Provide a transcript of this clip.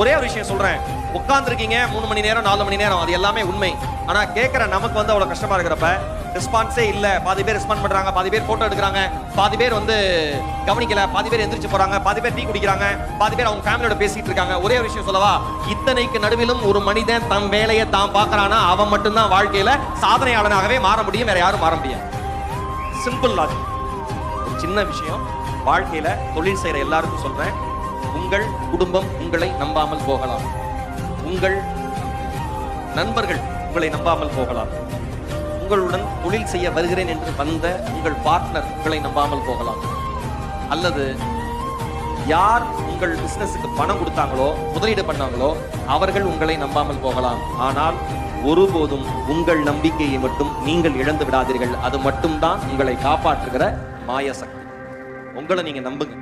ஒரே ஒரு விஷயம் சொல்றேன், உட்கார்ந்துருக்கீங்க 3 மணி நேரம் 4 மணி நேரம், அது எல்லாமே உண்மை. ஆனா கேட்கிற நமக்கு வந்து அவ்வளவு கஷ்டமா இருக்கிறப்ப ரெஸ்பான்ஸே இல்ல. பாதி பேர் ரெஸ்பாண்ட் பண்றாங்க, பாதி பேர் போட்டோ எடுக்கிறாங்க, பாதி பேர் வந்து கவனிக்கல, பாதி பேர் எந்திரிச்சு போறாங்க, பாதி பேர் டீ குடிக்கிறாங்க, பாதி பேர் அவங்க ஃபேமிலியோட பேசிட்டு இருக்காங்க. ஒரே ஒரு விஷயம் சொல்லவா, இத்தனைக்கு நடுவிலும் ஒரு மனிதன் தன் வேலையை தான் பார்க்கறானா அவன் மட்டும்தான் வாழ்க்கையில சாதனையாளனாகவே மாற முடியும், வேற யாரும் மாற முடியாது. Simple logic. ஒரு சின்ன விஷயம், வாழ்க்கையில தொழில் செய்யற எல்லாருக்கும் சொல்றேன், உங்கள் குடும்பம் உங்களை நம்பாமல் போகலாம், உங்கள் நண்பர்கள் உங்களை நம்பாமல் போகலாம், உங்களுடன் தொழில் செய்ய வருகிறேன் என்று வந்த உங்கள் பார்ட்னர் உங்களை நம்பாமல் போகலாம், அல்லது யார் உங்கள் பிசினஸுக்கு பணம் கொடுத்தாங்களோ முதலீடு பண்ணாங்களோ அவர்கள் உங்களை நம்பாமல் போகலாம். ஆனால் ஒருபோதும் உங்கள் நம்பிக்கையை மட்டும் நீங்கள் இழந்து விடாதீர்கள். அது மட்டும்தான் உங்களை காப்பாற்றுகிற மாய சக்தி. உங்களை நீங்க நம்புங்க.